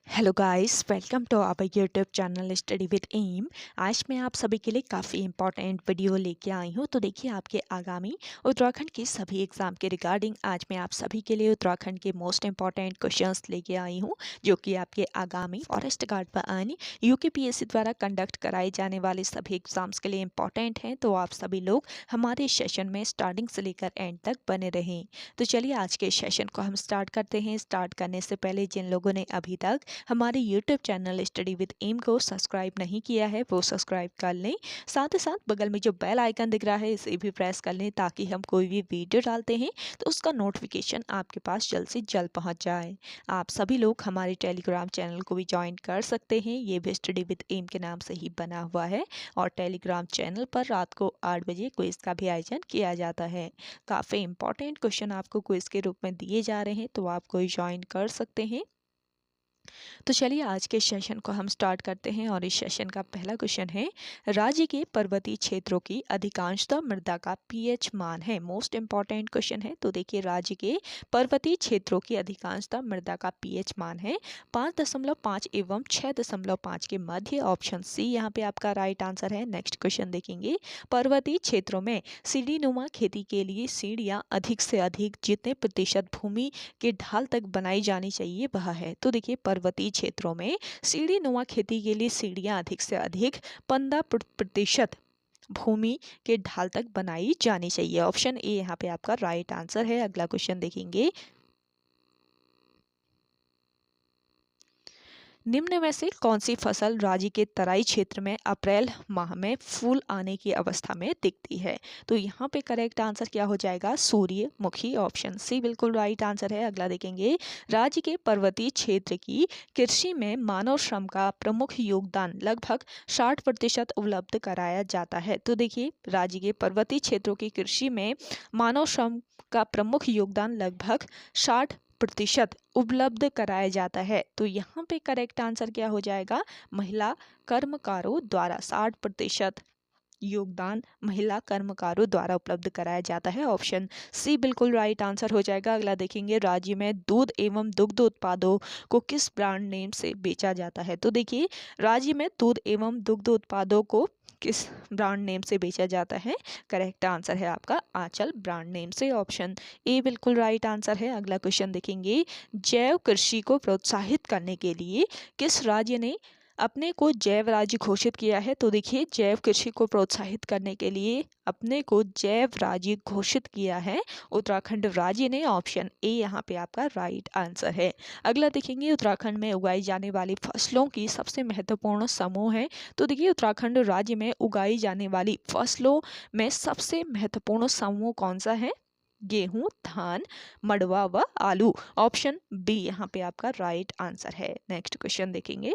Hello guys, welcome to our YouTube channel study with M. आज मैं आप सभी के लिए काफ़ी इंपॉर्टेंट वीडियो लेके आई हूँ। तो देखिए, आपके आगामी उत्तराखंड के सभी एग्जाम के रिगार्डिंग आज मैं आप सभी के लिए उत्तराखंड के मोस्ट इंपॉर्टेंट क्वेश्चंस लेके आई हूँ, जो कि आपके आगामी फॉरेस्ट गार्ड वन यूकेपीएससी द्वारा कंडक्ट कराए जाने वाले सभी एग्जाम्स के लिए इंपॉर्टेंट हैं। तो आप सभी लोग हमारे सेशन में स्टार्टिंग से लेकर एंड तक बने रहें। तो चलिए, आज के सेशन को हम स्टार्ट करते हैं। स्टार्ट करने से पहले जिन लोगों ने अभी तक हमारे YouTube channel study with M को सब्सक्राइब नहीं किया है वो सब्सक्राइब कर लें। साथ ही साथ बगल में जो बेल आइकन दिख रहा है इसे भी प्रेस कर लें, ताकि हम कोई भी वीडियो डालते हैं तो उसका नोटिफिकेशन आपके पास जल्द से जल्द पहुंच जाए। आप सभी लोग हमारे टेलीग्राम चैनल को भी ज्वाइन कर सकते हैं। ये भी स्टडी विद एम के नाम से ही बना हुआ है और टेलीग्राम चैनल पर रात को 8 बजे क्विज का भी आयोजन किया जाता है। काफ़ी इंपॉर्टेंट क्वेश्चन आपको क्विज के रूप में दिए जा रहे हैं, तो आप कोई ज्वाइन कर सकते हैं। तो चलिए, आज के सेशन को हम स्टार्ट करते हैं और इस सेशन का पहला क्वेश्चन है, राज्य के पर्वतीय क्षेत्रों की अधिकांशतः मृदा का पीएच मान है। मोस्ट इंपॉर्टेंट क्वेश्चन है। तो देखिए, राज्य के पर्वतीय क्षेत्रों की अधिकांशतः मृदा का पीएच मान है 5.5 एवं 6.5 के मध्य। ऑप्शन सी यहाँ पे आपका राइट आंसर है। नेक्स्ट क्वेश्चन देखेंगे, पर्वतीय क्षेत्रों में सीढ़ीनुमा खेती के लिए सीढ़ियाँ अधिक से अधिक जितने प्रतिशत भूमि के ढाल तक बनाई जानी चाहिए वह है। तो देखिए, पर्वतीय क्षेत्रों में सीढ़ी नुमा खेती के लिए सीढ़ियां अधिक से अधिक 15% भूमि के ढाल तक बनाई जानी चाहिए। ऑप्शन ए यहाँ पे आपका राइट आंसर है। अगला क्वेश्चन देखेंगे, निम्न में से कौन सी फसल राज्य के तराई क्षेत्र में अप्रैल माह में फूल आने की अवस्था में दिखती है? तो यहाँ पे करेक्ट आंसर क्या हो जाएगा? सूर्यमुखी। ऑप्शन सी बिल्कुल राइट आंसर है। अगला देखेंगे, राज्य के पर्वतीय क्षेत्र की कृषि में मानव श्रम का प्रमुख योगदान लगभग 60% उपलब्ध कराया जाता है। तो देखिए, राज्य के पर्वतीय क्षेत्रों की कृषि में मानव श्रम का प्रमुख योगदान लगभग 60% उपलब्ध कराया जाता है। तो यहाँ पे करेक्ट आंसर क्या हो जाएगा? महिला कर्मकारों द्वारा 60% योगदान महिला कर्मकारों द्वारा उपलब्ध कराया जाता है। ऑप्शन सी बिल्कुल राइट आंसर हो जाएगा। अगला देखेंगे, राज्य में दूध एवं दुग्ध उत्पादों को किस ब्रांड नेम से बेचा जाता है? तो देखिए, राज्य में दूध एवं दुग्ध उत्पादों को किस ब्रांड नेम से बेचा जाता है? करेक्ट आंसर है आपका आंचल ब्रांड नेम से। ऑप्शन ए बिल्कुल राइट आंसर है। अगला क्वेश्चन देखेंगे, जैव कृषि को प्रोत्साहित करने के लिए किस राज्य ने अपने को जैव राज्य घोषित किया है? तो देखिए, जैव कृषि को प्रोत्साहित करने के लिए अपने को जैव राज्य घोषित किया है उत्तराखंड राज्य ने। ऑप्शन ए यहाँ पे आपका राइट आंसर है। अगला देखेंगे, उत्तराखंड में उगाई जाने वाली फसलों की सबसे महत्वपूर्ण समूह है। तो देखिए, उत्तराखंड राज्य में उगाई जाने वाली फसलों में सबसे महत्वपूर्ण समूह कौन सा है? गेहूं, धान, मड़वा व आलू। ऑप्शन बी यहाँ पे आपका राइट आंसर है। नेक्स्ट क्वेश्चन देखेंगे,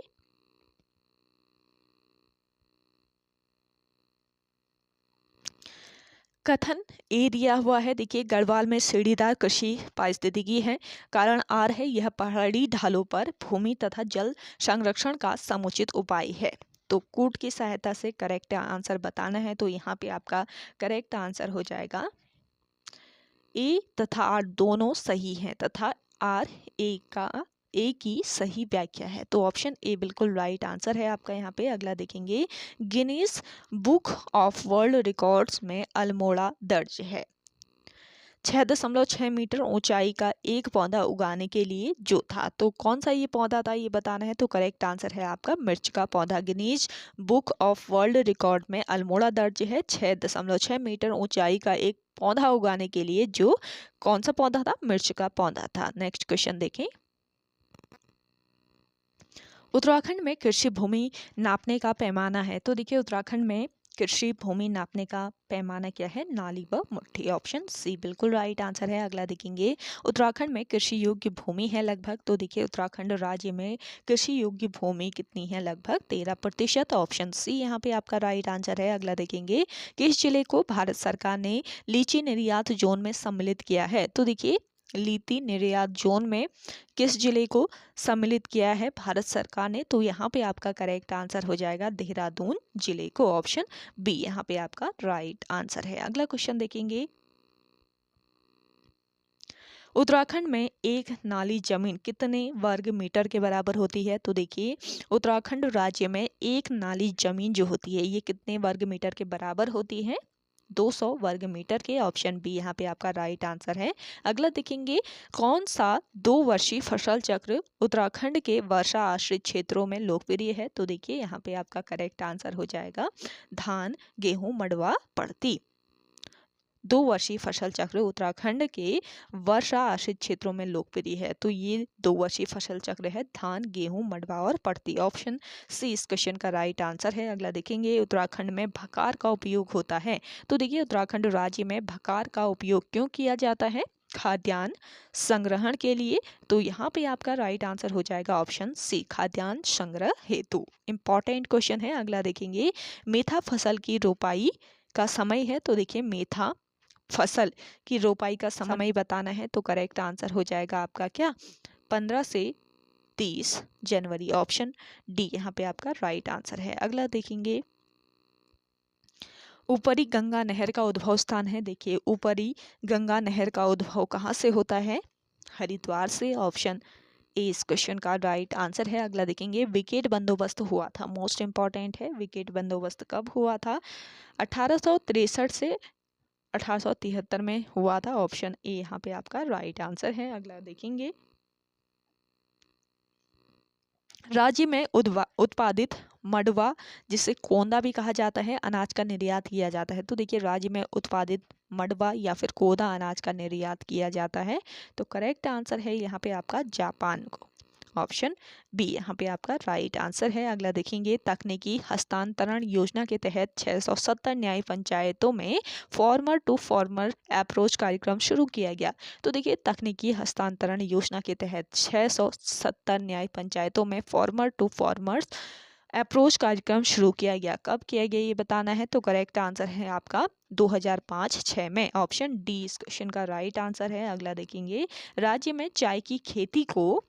कथन ए दिया हुआ है। देखिए, गढ़वाल में सीढ़ीदार कृषि पारिस्थितिकी है। कारण आर है, यह पहाड़ी ढालों पर भूमि तथा जल संरक्षण का समुचित उपाय है। तो कूट की सहायता से करेक्ट आंसर बताना है। तो यहाँ पे आपका करेक्ट आंसर हो जाएगा, ए तथा आर दोनों सही हैं तथा आर ए की सही व्याख्या है। तो ऑप्शन ए बिल्कुल राइट आंसर है आपका यहाँ पे। अगला देखेंगे, Guinness book of world records में अल्मोड़ा दर्ज है। 6.6 मीटर ऊंचाई का एक पौधा उगाने के लिए जो था, तो कौन सा ये पौधा था ये बताना है। तो करेक्ट आंसर है आपका मिर्च का पौधा। Guinness book of world record में अल्मोड़ा दर्ज है। 6.6 मीटर ऊंचाई का एक पौधा उगाने के लिए जो कौन सा पौधा था? मिर्च का पौधा था। नेक्स्ट क्वेश्चन देखें, उत्तराखंड में कृषि भूमि नापने का पैमाना है। तो देखिए, उत्तराखंड में कृषि भूमि नापने का पैमाना क्या है? नाली व मुट्ठी। ऑप्शन सी बिल्कुल राइट आंसर है। अगला देखेंगे, उत्तराखंड में कृषि योग्य भूमि है लगभग। तो देखिए, उत्तराखंड राज्य में कृषि योग्य भूमि कितनी है? लगभग 13%। ऑप्शन सी यहाँ पे आपका राइट आंसर है। अगला देखेंगे, किस जिले को भारत सरकार ने लीची निर्यात जोन में सम्मिलित किया है? तो देखिए, लीची निर्यात जोन में किस जिले को सम्मिलित किया है भारत सरकार ने? तो यहाँ पे आपका करेक्ट आंसर हो जाएगा देहरादून जिले को। ऑप्शन बी यहाँ पे आपका राइट आंसर है। अगला क्वेश्चन देखेंगे, उत्तराखंड में एक नाली जमीन कितने वर्ग मीटर के बराबर होती है? तो देखिए उत्तराखंड राज्य में एक नाली जमीन जो होती है ये कितने वर्ग मीटर के बराबर होती है? 200 वर्ग मीटर के। ऑप्शन बी यहाँ पे आपका राइट आंसर है। अगला देखेंगे, कौन सा 2 वर्षीय फसल चक्र उत्तराखंड के वर्षा आश्रित क्षेत्रों में लोकप्रिय है? तो देखिए यहाँ पे आपका करेक्ट आंसर हो जाएगा धान, गेहूं, मड़वा, पड़ती। 2 वर्षीय फसल चक्र उत्तराखंड के वर्षा आश्रित क्षेत्रों में लोकप्रिय है। तो ये 2 वर्षीय फसल चक्र है धान, गेहूं, मड़वा और पड़ती। ऑप्शन सी इस क्वेश्चन का राइट आंसर है। अगला देखेंगे, उत्तराखंड में भकार का उपयोग होता है। तो देखिए उत्तराखंड राज्य में भकार का उपयोग क्यों किया जाता है? खाद्यान्न संग्रहण के लिए। तो यहाँ पे आपका राइट आंसर हो जाएगा ऑप्शन सी, खाद्यान्न संग्रह हेतु। इंपॉर्टेंट क्वेश्चन है। अगला देखेंगे, मेथा फसल की रोपाई का समय है। तो देखिए मेथा फसल की रोपाई का समय बताना है। तो करेक्ट आंसर हो जाएगा आपका क्या? 15 से 30 जनवरी। ऑप्शन डी यहाँ पे आपका राइट आंसर है। अगला देखेंगे, ऊपरी गंगा नहर का उद्भव स्थान है। देखिए ऊपरी गंगा नहर का उद्भव कहाँ से होता है? हरिद्वार से। ऑप्शन ए इस क्वेश्चन का राइट आंसर है। अगला देखेंगे, विकेट बंदोबस्त हुआ था। मोस्ट इंपॉर्टेंट है, विकेट बंदोबस्त कब हुआ था? 1863 से 1873 में हुआ था। ऑप्शन ए यहाँ पे आपका राइट आंसर है। अगला देखेंगे, राज्य में उत्पादित मडवा, जिसे कोंदा भी कहा जाता है, अनाज का निर्यात किया जाता है। तो देखिए राज्य में उत्पादित मडवा या फिर कोदा अनाज का निर्यात किया जाता है। तो करेक्ट आंसर है यहाँ पे आपका जापान को। ऑप्शन बी यहाँ पे आपका राइट आंसर है। अगला देखेंगे, तकनीकी हस्तांतरण योजना के तहत 670 न्याय पंचायतों में फार्मर टू फार्मर अप्रोच कार्यक्रम शुरू किया गया। तो देखिए तकनीकी हस्तांतरण योजना के तहत 670 न्याय पंचायतों में फार्मर टू फार्मर्स अप्रोच कार्यक्रम शुरू किया गया। कब किया गया ये बताना है। तो करेक्ट आंसर है आपका 2005-6 में। ऑप्शन डी इस क्वेश्चन का राइट आंसर है। अगला देखेंगे, राज्य में चाय की खेती को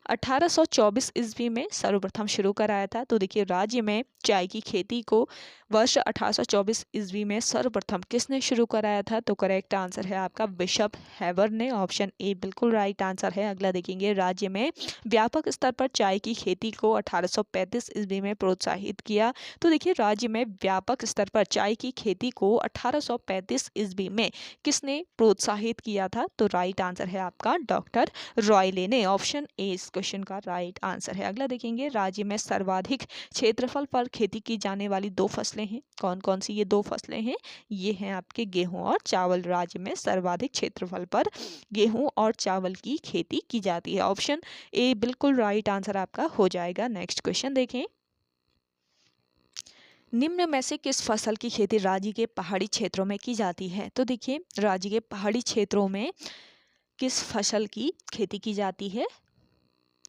1824 ईस्वी में सर्वप्रथम शुरू कराया था। तो देखिए राज्य में चाय की खेती को वर्ष 1824 ईस्वी में सर्वप्रथम किसने शुरू कराया था? तो करेक्ट आंसर है आपका बिशप हेबर ने। ऑप्शन ए बिल्कुल राइट आंसर है। अगला देखेंगे, राज्य में व्यापक स्तर पर चाय की खेती को 1835 ईस्वी में प्रोत्साहित किया। तो देखिए राज्य में व्यापक स्तर पर चाय की खेती को 1835 ईस्वी में किसने प्रोत्साहित किया था? तो राइट आंसर है आपका डॉक्टर रॉयले ने। ऑप्शन ए इस क्वेश्चन का राइट आंसर है। अगला देखेंगे, राज्य में सर्वाधिक क्षेत्रफल पर खेती की जाने वाली 2 फसलें हैं। कौन कौन सी ये 2 फसलें हैं? ये हैं आपके गेहूं और चावल। राज्य में सर्वाधिक क्षेत्रफल पर गेहूं और चावल की खेती की जाती है। ऑप्शन ए बिल्कुल राइट आंसर आपका हो जाएगा। नेक्स्ट क्वेश्चन देखें, निम्न में से किस फसल की खेती राज्य के पहाड़ी क्षेत्रों में की जाती है? तो देखिए राज्य के पहाड़ी क्षेत्रों में किस फसल की खेती की जाती है?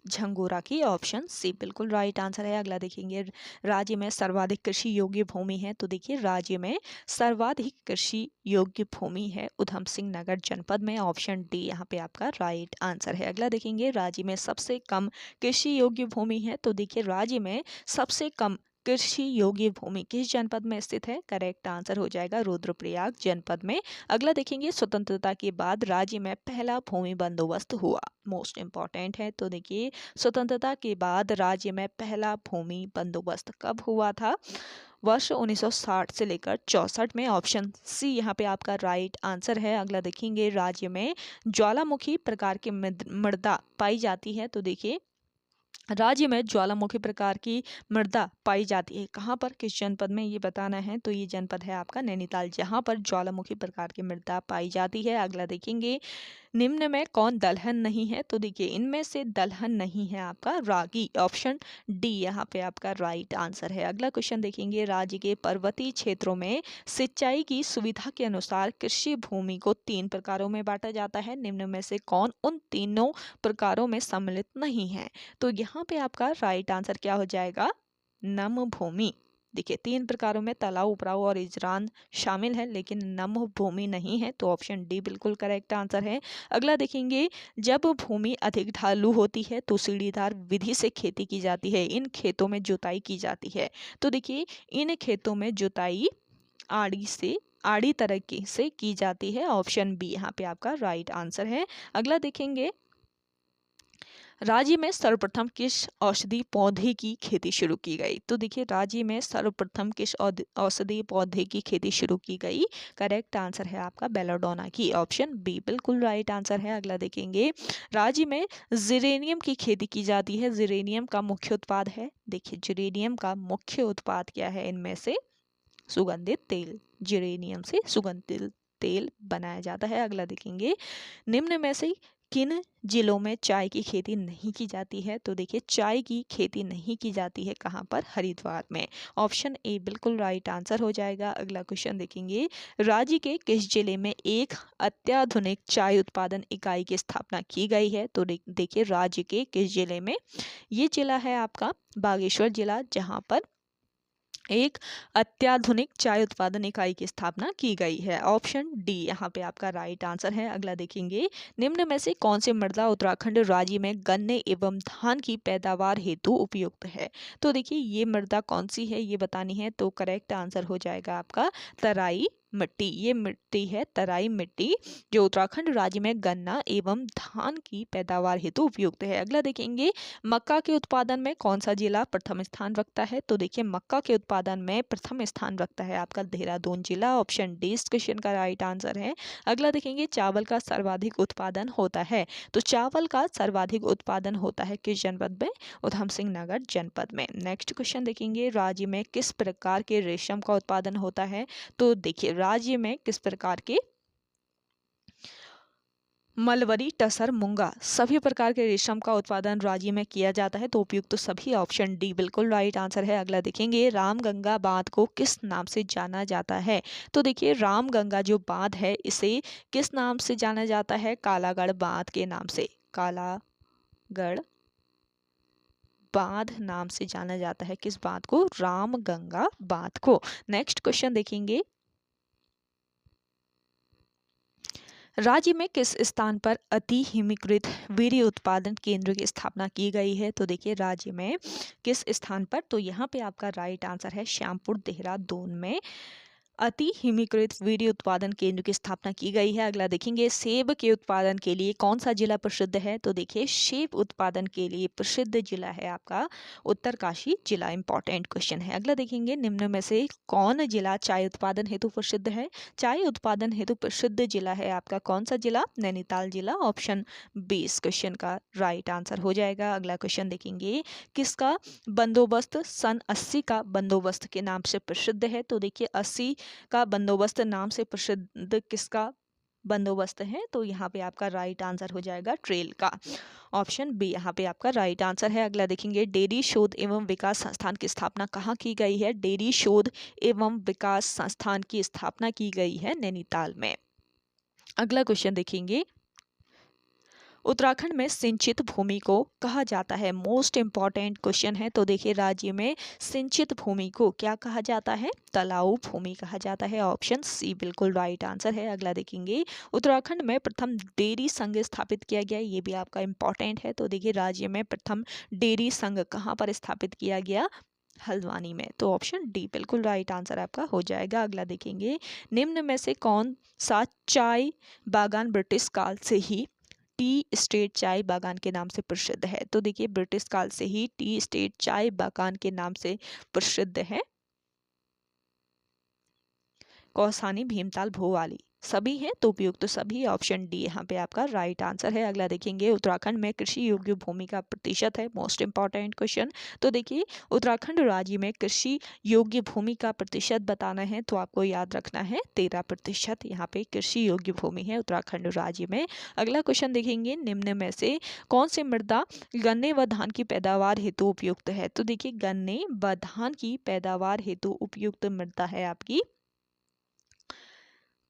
झंगोरा की। ऑप्शन सी बिल्कुल राइट आंसर है। अगला देखेंगे, राज्य में सर्वाधिक कृषि योग्य भूमि है। तो देखिए राज्य में सर्वाधिक कृषि योग्य भूमि है उधम सिंह नगर जनपद में। ऑप्शन डी यहाँ पे आपका राइट आंसर है। अगला देखेंगे, राज्य में सबसे कम कृषि योग्य भूमि है। तो देखिए राज्य में सबसे कम कृषि योग्य भूमि किस जनपद में स्थित है? करेक्ट आंसर हो जाएगा रुद्रप्रयाग जनपद में। अगला देखेंगे, स्वतंत्रता के बाद राज्य में पहला भूमि बंदोबस्त हुआ। मोस्ट इंपॉर्टेंट है। तो देखिए स्वतंत्रता के बाद राज्य में पहला भूमि बंदोबस्त कब हुआ था? वर्ष 1960 से लेकर 64 में। ऑप्शन सी यहाँ पे आपका राइट आंसर है। अगला देखेंगे, राज्य में ज्वालामुखी प्रकार की मृदा पाई जाती है। तो देखिए राज्य में ज्वालामुखी प्रकार की मृदा पाई जाती है। कहाँ पर, किस जनपद में, ये बताना है। तो ये जनपद है आपका नैनीताल, जहाँ पर ज्वालामुखी प्रकार की मृदा पाई जाती है। अगला देखेंगे, निम्न में कौन दलहन नहीं है? तो देखिए इनमें से दलहन नहीं है आपका रागी। ऑप्शन डी यहाँ पे आपका राइट आंसर है। अगला क्वेश्चन देखेंगे, राज्य के पर्वतीय क्षेत्रों में सिंचाई की सुविधा के अनुसार कृषि भूमि को 3 प्रकारों में बांटा जाता है। निम्न में से कौन उन तीनों प्रकारों में सम्मिलित नहीं है? तो यहाँ पे आपका राइट आंसर क्या हो जाएगा? नम भूमि। देखिए 3 प्रकारों में तालाब, उपराऊ और इजरान शामिल है, लेकिन नम भूमि नहीं है। तो ऑप्शन डी बिल्कुल करेक्ट आंसर है। अगला देखेंगे, जब भूमि अधिक ढालू होती है तो सीढ़ीदार विधि से खेती की जाती है। इन खेतों में जुताई की जाती है। तो देखिए इन खेतों में जुताई आड़ी से आड़ी तरीके से की जाती है। ऑप्शन बी यहाँ पे आपका राइट आंसर है। अगला देखेंगे, राज्य में सर्वप्रथम किस औषधि पौधे की खेती शुरू की गई? तो देखिए राज्य में सर्वप्रथम किस औषधि पौधे की खेती शुरू की गई? करेक्ट आंसर है आपका बेलाडोना की। ऑप्शन बी बिल्कुल राइट आंसर है। अगला देखेंगे, राज्य में जिरेनियम की खेती की जाती है। जिरेनियम का मुख्य उत्पाद है, देखिए जिरेनियम का मुख्य उत्पाद क्या है इनमें से? सुगंधित तेल। जिरेनियम से सुगंधित तेल बनाया जाता है। अगला देखेंगे, निम्न में से किन जिलों में चाय की खेती नहीं की जाती है? तो देखिए चाय की खेती नहीं की जाती है कहाँ पर? हरिद्वार में। ऑप्शन ए बिल्कुल राइट आंसर हो जाएगा। अगला क्वेश्चन देखेंगे, राज्य के किस जिले में एक अत्याधुनिक चाय उत्पादन इकाई की स्थापना की गई है? तो देखिए राज्य के किस जिले में? ये जिला है आपका बागेश्वर जिला, जहाँ पर एक अत्याधुनिक चाय उत्पादन इकाई की स्थापना की गई है। ऑप्शन डी यहाँ पे आपका राइट आंसर है। अगला देखेंगे, निम्न में से कौन सी मृदा उत्तराखंड राज्य में गन्ने एवं धान की पैदावार हेतु उपयुक्त है? तो देखिए ये मृदा कौन सी है ये बतानी है, तो करेक्ट आंसर हो जाएगा आपका तराई मिट्टी। ये मिट्टी है तराई मिट्टी, जो उत्तराखंड राज्य में गन्ना एवं धान की पैदावार हेतु उपयुक्त है। अगला देखेंगे, मक्का के उत्पादन में कौन सा जिला प्रथम स्थान रखता है? तो देखिए मक्का के उत्पादन में प्रथम स्थान रखता है आपका देहरादून जिला। ऑप्शन डी इस क्वेश्चन का राइट आंसर है। अगला देखेंगे, चावल का सर्वाधिक उत्पादन होता है। तो चावल का सर्वाधिक उत्पादन होता है किस जनपद में? उधम सिंह नगर जनपद में। नेक्स्ट क्वेश्चन देखेंगे, राज्य में किस प्रकार के रेशम का उत्पादन होता है? तो देखिए राज्य में किस प्रकार के मलबरी, टसर, मूंगा सभी प्रकार के रेशम का उत्पादन राज्य में किया जाता है। तो उपयुक्त तो सभी ऑप्शन डी बिल्कुल राइट आंसर है। अगला देखेंगे, रामगंगा बांध को किस नाम से जाना जाता है? तो देखिए रामगंगा जो बांध है इसे किस नाम से जाना जाता है? कालागढ़ बांध के नाम से। कालागढ़ बांध नाम से जाना जाता है किस बांध को? रामगंगा बांध को। नेक्स्ट क्वेश्चन देखेंगे, राज्य में किस स्थान पर अति हिमीकृत वीर्य उत्पादन केंद्र की स्थापना की गई है? तो देखिए राज्य में किस स्थान पर? तो यहाँ पे आपका राइट आंसर है श्यामपुर देहरादून में अति हिमीकृत वीर्य उत्पादन केंद्र की स्थापना की गई है। अगला देखेंगे, सेब के उत्पादन के लिए कौन सा जिला प्रसिद्ध है? तो देखिए सेब उत्पादन के लिए प्रसिद्ध जिला है आपका उत्तरकाशी जिला। इंपॉर्टेंट क्वेश्चन है। अगला देखेंगे, निम्न में से कौन जिला चाय उत्पादन हेतु प्रसिद्ध है? चाय उत्पादन हेतु प्रसिद्ध जिला है आपका कौन सा जिला? नैनीताल जिला। ऑप्शन बी इस क्वेश्चन का राइट आंसर हो जाएगा। अगला क्वेश्चन देखेंगे, किसका बंदोबस्त सन 80 का बंदोबस्त के नाम से प्रसिद्ध है? तो देखिए 80 का बंदोबस्त नाम से प्रसिद्ध किसका बंदोबस्त है? तो यहाँ पे आपका राइट आंसर हो जाएगा ट्रेल का। ऑप्शन बी यहाँ पे आपका राइट आंसर है। अगला देखेंगे, डेयरी शोध एवं विकास संस्थान की स्थापना कहाँ की गई है? डेयरी शोध एवं विकास संस्थान की स्थापना की गई है नैनीताल में। अगला क्वेश्चन देखेंगे, उत्तराखंड में सिंचित भूमि को कहा जाता है? मोस्ट इंपॉर्टेंट क्वेश्चन है। तो देखिए राज्य में सिंचित भूमि को क्या कहा जाता है? तलाऊ भूमि कहा जाता है। ऑप्शन सी बिल्कुल राइट आंसर है। अगला देखेंगे, उत्तराखंड में प्रथम डेयरी संघ स्थापित किया गया, ये भी आपका इंपॉर्टेंट है। तो देखिए राज्य में प्रथम डेयरी संघ कहाँ पर स्थापित किया गया? हल्द्वानी में। तो ऑप्शन डी बिल्कुल राइट आंसर आपका हो जाएगा। अगला देखेंगे, निम्न में से कौन सा चाय बागान ब्रिटिश काल से ही टी स्टेट चाय बागान के नाम से प्रसिद्ध है? तो देखिए ब्रिटिश काल से ही टी स्टेट चाय बागान के नाम से प्रसिद्ध है कौसानी, भीमताल, भोवाली सभी हैं। तो उपयुक्त तो सभी ऑप्शन डी यहाँ पे आपका राइट आंसर है। अगला देखेंगे, उत्तराखंड में कृषि योग्य भूमि का प्रतिशत है। Most important question. तो देखिए उत्तराखंड राज्य में कृषि योग्य भूमि का प्रतिशत बताना है तो आपको याद रखना है 13% यहाँ पे कृषि योग्य भूमि है उत्तराखंड राज्य में। अगला क्वेश्चन देखेंगे, निम्न में से कौन सी मृदा गन्ने व धान की पैदावार हेतु उपयुक्त है? तो देखिए गन्ने व धान की पैदावार हेतु उपयुक्त मृदा है आपकी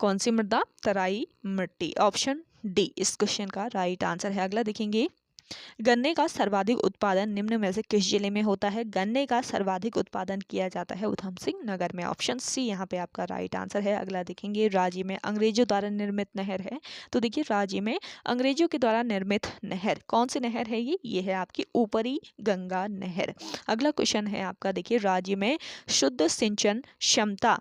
कौन सी मृदा? तराई मिट्टी। ऑप्शन डी इस क्वेश्चन का राइट आंसर है। अगला देखेंगे, गन्ने का सर्वाधिक उत्पादन निम्न में से किस जिले में होता है? गन्ने का सर्वाधिक उत्पादन किया जाता है उधम सिंह नगर में। ऑप्शन सी यहाँ पे आपका राइट आंसर है। अगला देखेंगे, राज्य में अंग्रेजों द्वारा निर्मित नहर है। तो देखिए राज्य में अंग्रेजों के द्वारा निर्मित नहर कौन सी नहर है? ये है आपकी ऊपरी गंगा नहर। अगला क्वेश्चन है आपका, देखिए राज्य में शुद्ध सिंचन क्षमता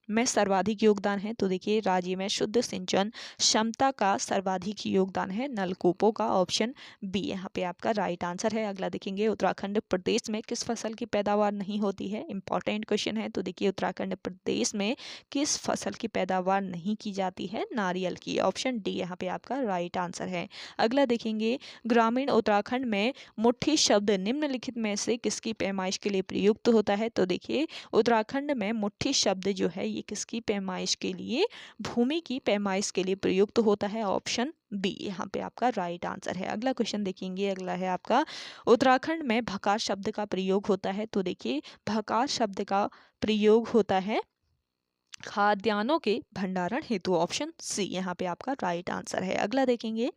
में सर्वाधिक योगदान है? तो देखिए राज्य में शुद्ध सिंचन क्षमता का सर्वाधिक योगदान है नलकूपों का, ऑप्शन बी यहाँ पे आपका राइट आंसर है। अगला देखेंगे उत्तराखंड प्रदेश में किस फसल की पैदावार नहीं होती है? इंपॉर्टेंट क्वेश्चन है। तो देखिए उत्तराखंड प्रदेश में किस फसल की पैदावार नहीं की जाती है? नारियल की, ऑप्शन डी यहाँ पे आपका राइट आंसर है। अगला देखेंगे ग्रामीण उत्तराखंड में मुट्ठी शब्द निम्नलिखित में से किसकी पैमाइश के लिए प्रयुक्त होता है? तो देखिए उत्तराखंड में मुट्ठी शब्द जो है ये किसकी पैमाइश के लिए, भूमि की पैमाइश के लिए प्रयुक्त होता है, ऑप्शन बी यहाँ पे आपका राइट आंसर है। अगला क्वेश्चन देखेंगे, अगला है आपका उत्तराखंड में भकार शब्द का प्रयोग होता है? तो देखिए भकार शब्द का प्रयोग होता है खाद्यान्नों के भंडारण हेतु, ऑप्शन सी यहाँ पे आपका राइट आंसर है। अगला देखेंगे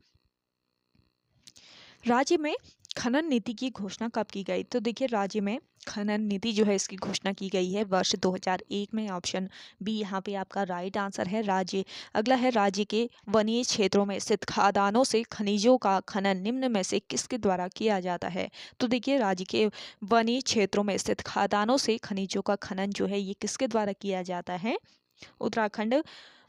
राज्य में खनन नीति की घोषणा कब की गई? तो देखिए राज्य में खनन नीति जो है इसकी घोषणा की गई है वर्ष 2001 में, ऑप्शन बी यहाँ पे आपका राइट आंसर है। अगला है राज्य के वनीय क्षेत्रों में स्थित खदानों से खनिजों का खनन निम्न में से किसके द्वारा किया जाता है? तो देखिए राज्य के वनीय क्षेत्रों में स्थित खदानों से खनिजों का खनन जो है ये किसके द्वारा किया जाता है? उत्तराखंड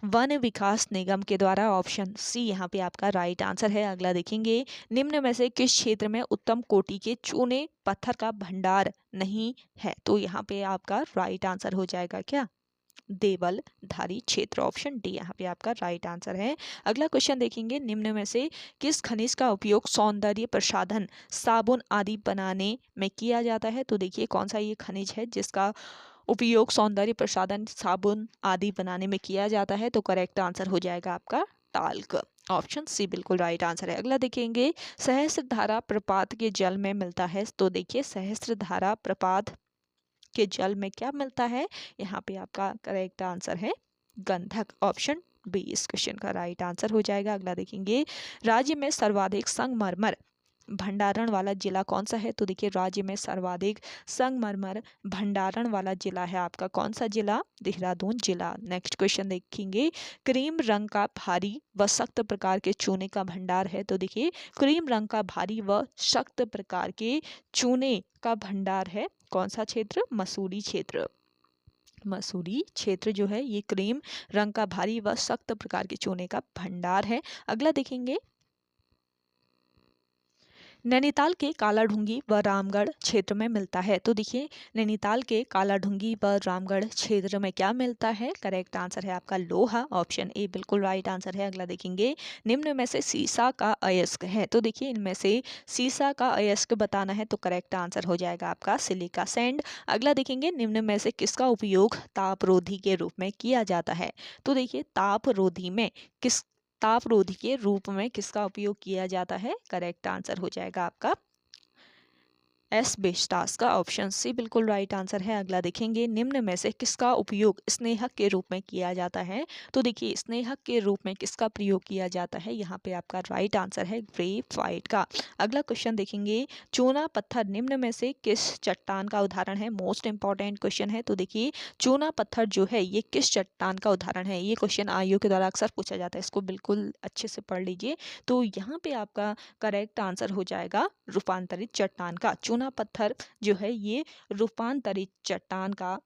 वन विकास निगम के द्वारा, ऑप्शन सी यहाँ पे आपका राइट आंसर है। अगला देखेंगे निम्न में से किस क्षेत्र में उत्तम कोटि के चूने पत्थर का भंडार नहीं है? तो यहाँ पे आपका राइट आंसर हो जाएगा क्या? देवलधारी क्षेत्र, ऑप्शन डी यहाँ पे आपका राइट आंसर है। अगला क्वेश्चन देखेंगे निम्न में से किस खनिज का उपयोग सौंदर्य प्रसाधन साबुन आदि बनाने में किया जाता है? तो देखिए कौन सा ये खनिज है जिसका उपयोग सौंदर्य प्रसाधन साबुन आदि बनाने में किया जाता है? तो करेक्ट आंसर हो जाएगा आपका टाल्क, ऑप्शन सी बिल्कुल राइट आंसर है। अगला देखेंगे सहस्त्रधारा प्रपात के जल में मिलता है? तो देखिए सहस्त्रधारा प्रपात के जल में क्या मिलता है? यहाँ पे आपका करेक्ट आंसर है गंधक, ऑप्शन बी इस क्वेश्चन का राइट आंसर हो जाएगा। अगला देखेंगे राज्य में सर्वाधिक संगमरमर भंडारण वाला जिला कौन सा है? तो देखिए राज्य में सर्वाधिक संगमरमर भंडारण वाला जिला है आपका कौन सा जिला? देहरादून जिला। नेक्स्ट क्वेश्चन देखेंगे क्रीम रंग का भारी व सख्त प्रकार के चूने का भंडार है? तो देखिए क्रीम रंग का भारी व सख्त प्रकार के चूने का भंडार है कौन सा क्षेत्र? मसूरी क्षेत्र। मसूरी क्षेत्र जो है ये क्रीम रंग का भारी व सख्त प्रकार के चूने का भंडार है। अगला देखेंगे नैनीताल के कालाढूंगी व रामगढ़ क्षेत्र में मिलता है? तो देखिए नैनीताल के कालाढूंगी व रामगढ़ क्षेत्र में क्या मिलता है? करेक्ट आंसर है आपका लोहा, ऑप्शन ए बिल्कुल राइट आंसर है। अगला देखेंगे निम्न में से सीसा का अयस्क है? तो देखिए इनमें से सीसा का अयस्क बताना है तो करेक्ट आंसर हो जाएगा आपका सिलिका सैंड। अगला देखेंगे निम्न में से किसका उपयोग तापरोधी के रूप में किया जाता है? तो देखिए तापरोधी के रूप में किसका उपयोग किया जाता है? करेक्ट आंसर हो जाएगा आपका एस्बेस्टॉस का, ऑप्शन सी बिल्कुल राइट आंसर है। अगला देखेंगे निम्न में से किसका उपयोग स्नेहक के रूप में किया जाता है? तो देखिए स्नेहक के रूप में किसका प्रयोग किया जाता है? यहाँ पे आपका राइट आंसर है ग्रेफाइट का। अगला क्वेश्चन देखेंगे चूना पत्थर निम्न में से किस चट्टान का उदाहरण है? मोस्ट इंपॉर्टेंट क्वेश्चन है। तो देखिए चूना पत्थर जो है ये किस चट्टान का उदाहरण है? ये क्वेश्चन आईओ के द्वारा अक्सर पूछा जाता है, इसको बिल्कुल अच्छे से पढ़ लीजिए। तो यहाँ पे आपका करेक्ट आंसर हो जाएगा रूपांतरित चट्टान का। चूना पत्थर जो है ये रूपांतरित चट्टान का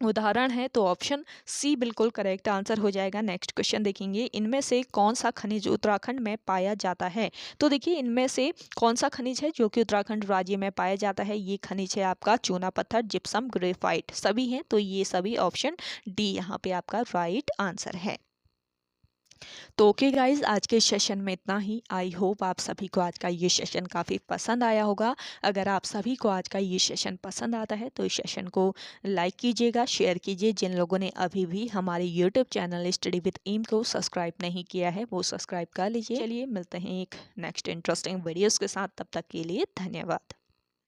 उदाहरण है तो ऑप्शन सी बिल्कुल करेक्ट आंसर हो जाएगा। नेक्स्ट क्वेश्चन देखेंगे इनमें से कौन सा खनिज उत्तराखंड में पाया जाता है? तो देखिए इनमें से कौन सा खनिज है जो कि उत्तराखंड राज्य में पाया जाता है? ये खनिज है आपका चूना पत्थर, जिप्सम, ग्रेफाइट, सभी हैं तो ये सभी ऑप्शन डी यहाँ पे आपका राइट आंसर है। तो ओके गाइज आज के सेशन में इतना ही। आई होप आप सभी को आज का ये सेशन काफ़ी पसंद आया होगा। अगर आप सभी को आज का ये सेशन पसंद आता है तो इस सेशन को लाइक कीजिएगा, शेयर कीजिए। जिन लोगों ने अभी भी हमारे YouTube channel study with M को सब्सक्राइब नहीं किया है वो सब्सक्राइब कर लीजिए। चलिए मिलते हैं एक नेक्स्ट इंटरेस्टिंग वीडियोज़ के साथ, तब तक के लिए धन्यवाद।